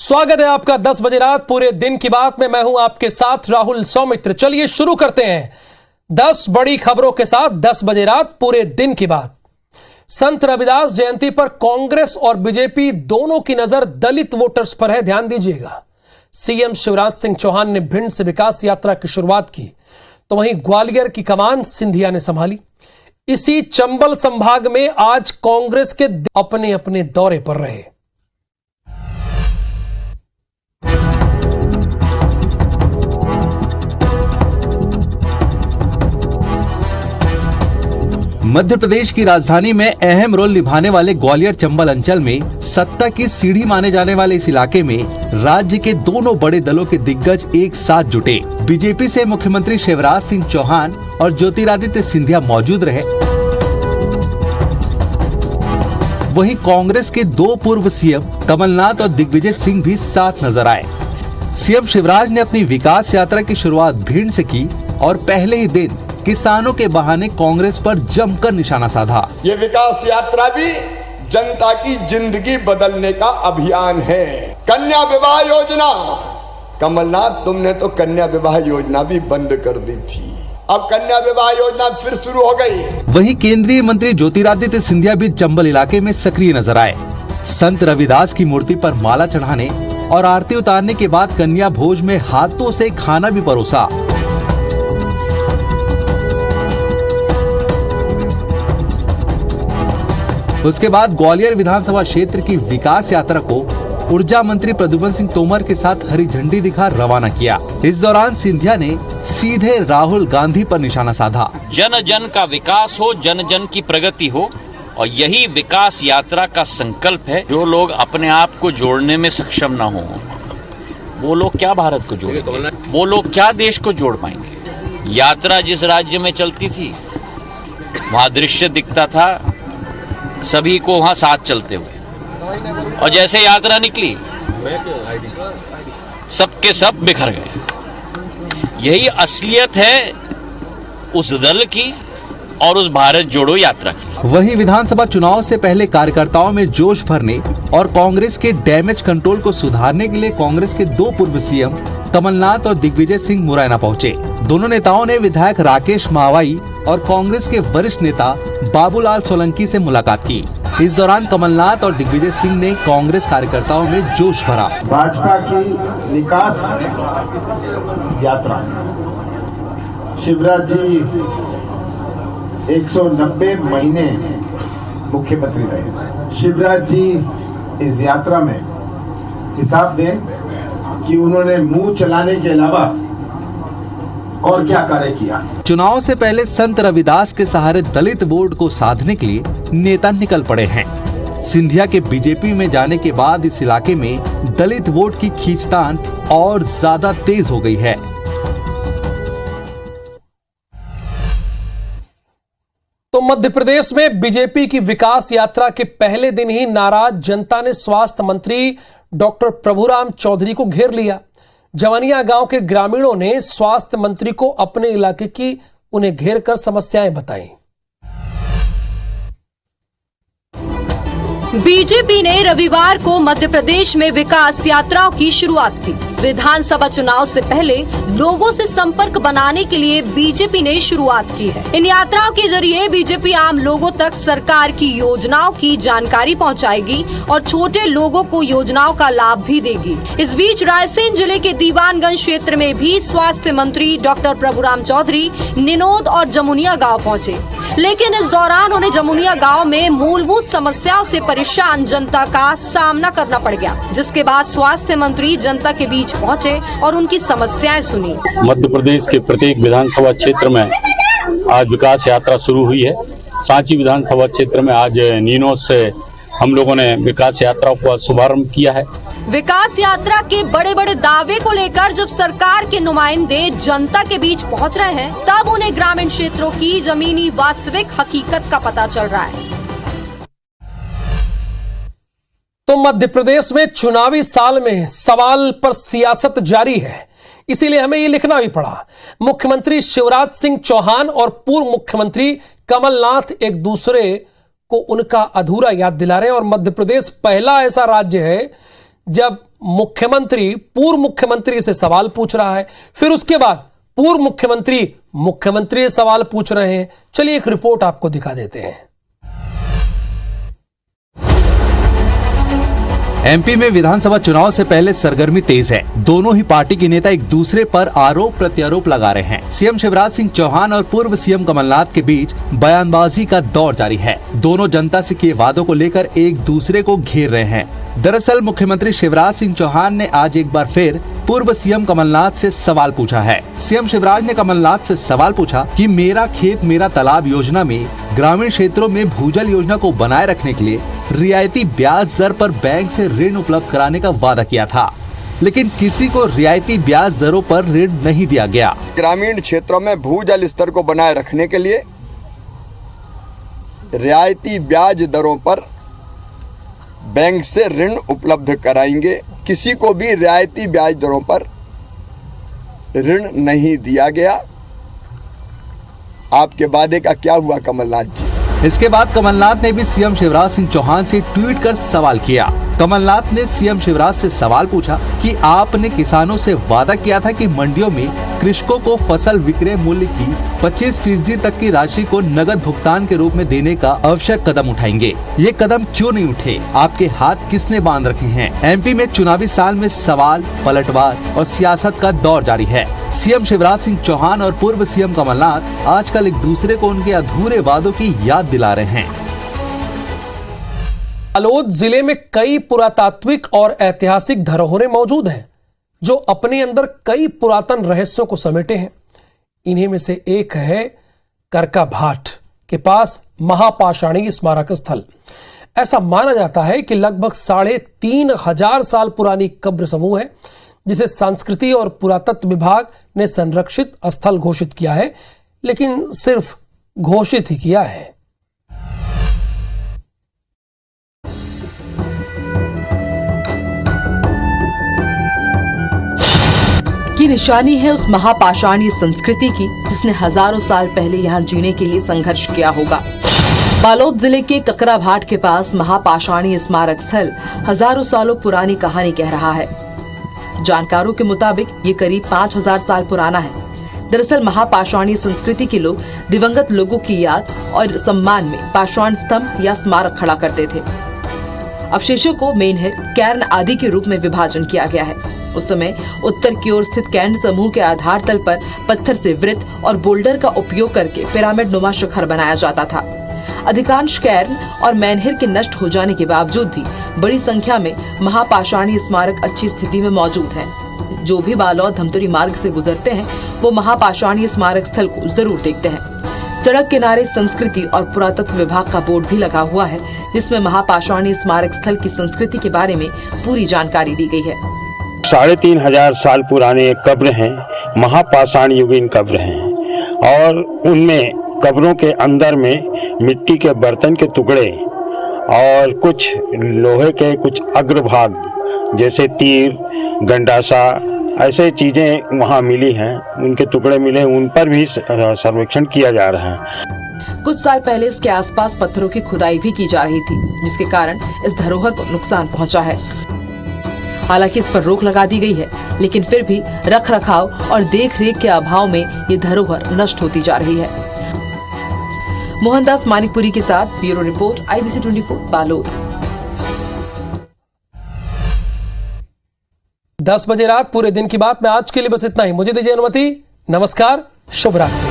स्वागत है आपका 10 बजे रात पूरे दिन की बात में। मैं हूं आपके साथ राहुल सौमित्र। चलिए शुरू करते हैं 10 बड़ी खबरों के साथ 10 बजे रात पूरे दिन की बात। संत रविदास जयंती पर कांग्रेस और बीजेपी दोनों की नजर दलित वोटर्स पर है, ध्यान दीजिएगा। सीएम शिवराज सिंह चौहान ने भिंड से विकास यात्रा की शुरुआत की, तो वहीं ग्वालियर की कमान सिंधिया ने संभाली। इसी चंबल संभाग में आज कांग्रेस के अपने अपने दौरे पर रहे। मध्य प्रदेश की राजधानी में अहम रोल निभाने वाले ग्वालियर चंबल अंचल में सत्ता की सीढ़ी माने जाने वाले इस इलाके में राज्य के दोनों बड़े दलों के दिग्गज एक साथ जुटे। बीजेपी से मुख्यमंत्री शिवराज सिंह चौहान और ज्योतिरादित्य सिंधिया मौजूद रहे। वहीं कांग्रेस के दो पूर्व सीएम कमलनाथ और दिग्विजय सिंह भी साथ नजर आए। सीएम शिवराज ने अपनी विकास यात्रा की शुरुआत भिंड से की और पहले ही दिन किसानों के बहाने कांग्रेस पर जमकर निशाना साधा। ये विकास यात्रा भी जनता की जिंदगी बदलने का अभियान है। कन्या विवाह योजना, कमलनाथ तुमने तो कन्या विवाह योजना भी बंद कर दी थी, अब कन्या विवाह योजना फिर शुरू हो गई। वहीं केंद्रीय मंत्री ज्योतिरादित्य सिंधिया भी चंबल इलाके में सक्रिय नजर आए। संत रविदास की मूर्ति पर माला चढ़ाने और आरती उतारने के बाद कन्या भोज में हाथों से खाना भी परोसा। उसके बाद ग्वालियर विधानसभा क्षेत्र की विकास यात्रा को ऊर्जा मंत्री प्रद्युम्न सिंह तोमर के साथ हरी झंडी दिखा रवाना किया। इस दौरान सिंधिया ने सीधे राहुल गांधी पर निशाना साधा। जन जन का विकास हो, जन जन की प्रगति हो, और यही विकास यात्रा का संकल्प है। जो लोग अपने आप को जोड़ने में सक्षम ना हो, वो लोग क्या भारत को जोड़ेंगे, वो लोग क्या देश को जोड़ पाएंगे। यात्रा जिस राज्य में चलती थी वहाँ दृश्य दिखता था सभी को वहां साथ चलते हुए, और जैसे यात्रा निकली सबके सब बिखर गए। यही असलियत है उस दल की और उस भारत जोड़ो यात्रा की। वहीं विधानसभा चुनाव से पहले कार्यकर्ताओं में जोश भरने और कांग्रेस के डैमेज कंट्रोल को सुधारने के लिए कांग्रेस के दो पूर्व सीएम कमलनाथ और दिग्विजय सिंह मुरैना पहुंचे। दोनों नेताओं ने विधायक राकेश मावाई और कांग्रेस के वरिष्ठ नेता बाबूलाल सोलंकी से मुलाकात की। इस दौरान कमलनाथ और दिग्विजय सिंह ने कांग्रेस कार्यकर्ताओं में जोश भरा। भाजपा की विकास यात्रा, शिवराज जी 190 महीने मुख्यमंत्री रहे। शिवराज जी इस यात्रा में हिसाब दें कि उन्होंने मुंह चलाने के अलावा और क्या कार्य किया। चुनाव से पहले संत रविदास के सहारे दलित वोट को साधने के लिए नेता निकल पड़े हैं। सिंधिया के बीजेपी में जाने के बाद इस इलाके में दलित वोट की खींचतान और ज्यादा तेज हो गई है। तो मध्य प्रदेश में बीजेपी की विकास यात्रा के पहले दिन ही नाराज जनता ने स्वास्थ्य मंत्री डॉक्टर प्रभुराम चौधरी को घेर लिया। जवनिया गांव के ग्रामीणों ने स्वास्थ्य मंत्री को अपने इलाके की उन्हें घेर कर समस्याएं बताई। बीजेपी ने रविवार को मध्य प्रदेश में विकास यात्राओं की शुरुआत की। विधानसभा चुनाव से पहले लोगों से संपर्क बनाने के लिए बीजेपी ने शुरुआत की है। इन यात्राओं के जरिए बीजेपी आम लोगों तक सरकार की योजनाओं की जानकारी पहुंचाएगी और छोटे लोगों को योजनाओं का लाभ भी देगी। इस बीच रायसेन जिले के दीवानगंज क्षेत्र में भी स्वास्थ्य मंत्री डॉक्टर प्रभुराम चौधरी निनोद और जमुनिया गाँव पहुँचे, लेकिन इस दौरान उन्हें जमुनिया गाँव में मूलभूत समस्याओं से परेशान जनता का सामना करना पड़ गया, जिसके बाद स्वास्थ्य मंत्री जनता के बीच पहुंचे और उनकी समस्याएं सुनी। मध्य प्रदेश के प्रत्येक विधानसभा क्षेत्र में आज विकास यात्रा शुरू हुई है। सांची विधानसभा क्षेत्र में आज नीनोद से हम लोगों ने विकास यात्रा का शुभारंभ किया है। विकास यात्रा के बड़े बड़े दावे को लेकर जब सरकार के नुमाइंदे जनता के बीच पहुंच रहे हैं, तब उन्हें ग्रामीण क्षेत्रों की जमीनी वास्तविक हकीकत का पता चल रहा है। तो मध्य प्रदेश में चुनावी साल में सवाल पर सियासत जारी है, इसीलिए हमें ये लिखना भी पड़ा। मुख्यमंत्री शिवराज सिंह चौहान और पूर्व मुख्यमंत्री कमलनाथ एक दूसरे को उनका अधूरा याद दिला रहे हैं और मध्य प्रदेश पहला ऐसा राज्य है जब मुख्यमंत्री पूर्व मुख्यमंत्री से सवाल पूछ रहा है, फिर उसके बाद पूर्व मुख्यमंत्री से सवाल पूछ रहे हैं। चलिए एक रिपोर्ट आपको दिखा देते हैं। एमपी में विधानसभा चुनाव से पहले सरगर्मी तेज है। दोनों ही पार्टी के नेता एक दूसरे पर आरोप प्रत्यारोप लगा रहे हैं। सीएम शिवराज सिंह चौहान और पूर्व सीएम कमलनाथ के बीच बयानबाजी का दौर जारी है। दोनों जनता से किए वादों को लेकर एक दूसरे को घेर रहे हैं। दरअसल मुख्यमंत्री शिवराज सिंह चौहान ने आज एक बार फिर पूर्व सीएम कमलनाथ से सवाल पूछा है। सीएम शिवराज ने कमलनाथ से सवाल पूछा कि मेरा खेत मेरा तालाब योजना में ग्रामीण क्षेत्रों में भूजल योजना को बनाए रखने के लिए रियायती ब्याज दर पर बैंक से ऋण उपलब्ध कराने का वादा किया था, लेकिन किसी को रियायती ब्याज दरों पर ऋण नहीं दिया गया। ग्रामीण क्षेत्रों में भूजल स्तर को बनाए रखने के लिए रियायती ब्याज दरों पर बैंक से ऋण उपलब्ध कराएंगे। किसी को भी रियायती ब्याज दरों पर ऋण नहीं दिया गया। आपके वादे का क्या हुआ कमलनाथ जी? इसके बाद कमलनाथ ने भी सीएम शिवराज सिंह चौहान से ट्वीट कर सवाल किया। कमलनाथ ने सीएम शिवराज से सवाल पूछा कि आपने किसानों से वादा किया था कि मंडियों में कृषकों को फसल विक्रय मूल्य की 25% तक की राशि को नगद भुगतान के रूप में देने का आवश्यक कदम उठाएंगे। ये कदम क्यों नहीं उठे? आपके हाथ किसने बांध रखे हैं? एमपी में चुनावी साल में सवाल, पलटवार और सियासत का दौर जारी है। सीएम शिवराज सिंह चौहान और पूर्व सीएम कमलनाथ आजकल एक दूसरे को उनके अधूरे वादों की याद दिला रहे हैं। बालोद जिले में कई पुरातात्विक और ऐतिहासिक धरोहरें मौजूद हैं, जो अपने अंदर कई पुरातन रहस्यों को समेटे हैं। इन्हीं में से एक है करका भाट के पास महापाषाणी स्मारक स्थल। ऐसा माना जाता है कि लगभग 3,500 साल पुरानी कब्र समूह है, जिसे संस्कृति और पुरातत्व विभाग ने संरक्षित स्थल घोषित किया है, लेकिन सिर्फ घोषित ही किया है। की निशानी है उस महापाषाणी संस्कृति की, जिसने हजारों साल पहले यहाँ जीने के लिए संघर्ष किया होगा। बालोद जिले के ककरा भाट के पास महापाषाणी स्मारक स्थल हजारों सालों पुरानी कहानी कह रहा है। जानकारों के मुताबिक ये करीब 5,000 साल पुराना है। दरअसल महापाषाणी संस्कृति के लोग दिवंगत लोगों की याद और सम्मान में पाषाण स्तंभ या स्मारक खड़ा करते थे। अवशेषों को मेनहिर, कैर्न आदि के रूप में विभाजन किया गया है। उस समय उत्तर की ओर स्थित कैर्न समूह के आधार तल पर पत्थर से वृत्त और बोल्डर का उपयोग करके पिरामिड नुमा शिखर बनाया जाता था। अधिकांश कैर्न और मेनहिर के नष्ट हो जाने के बावजूद भी बड़ी संख्या में महापाषाणी स्मारक अच्छी स्थिति में मौजूद हैं। जो भी बालोद धमतरी मार्ग से गुजरते हैं वो महापाषाणी स्मारक स्थल को जरूर देखते हैं। सड़क किनारे संस्कृति और पुरातत्व विभाग का बोर्ड भी लगा हुआ है, जिसमें महापाषाणी स्मारक स्थल की संस्कृति के बारे में पूरी जानकारी दी गई है। 3,500 साल पुराने कब्र हैं, महापाषाण युगीन कब्र हैं, और उनमें कब्रों के अंदर में मिट्टी के बर्तन के टुकड़े और कुछ लोहे के कुछ अग्रभाग जैसे तीर, गंडासा, ऐसे चीजें वहाँ मिली हैं। उनके टुकड़े मिले, उन पर भी सर्वेक्षण किया जा रहा है। कुछ साल पहले इसके आसपास पत्थरों की खुदाई भी की जा रही थी, जिसके कारण इस धरोहर को नुकसान पहुंचा है। हालांकि इस पर रोक लगा दी गई है, लेकिन फिर भी रख रखाव और देख रेख के अभाव में ये धरोहर नष्ट होती जा रही है। मोहनदास मानिकपुरी के साथ ब्यूरो रिपोर्ट, IBC 24 बालोद। 10 बजे रात पूरे दिन की बात में आज के लिए बस इतना ही। मुझे दीजिए अनुमति। नमस्कार, शुभ रात्रि।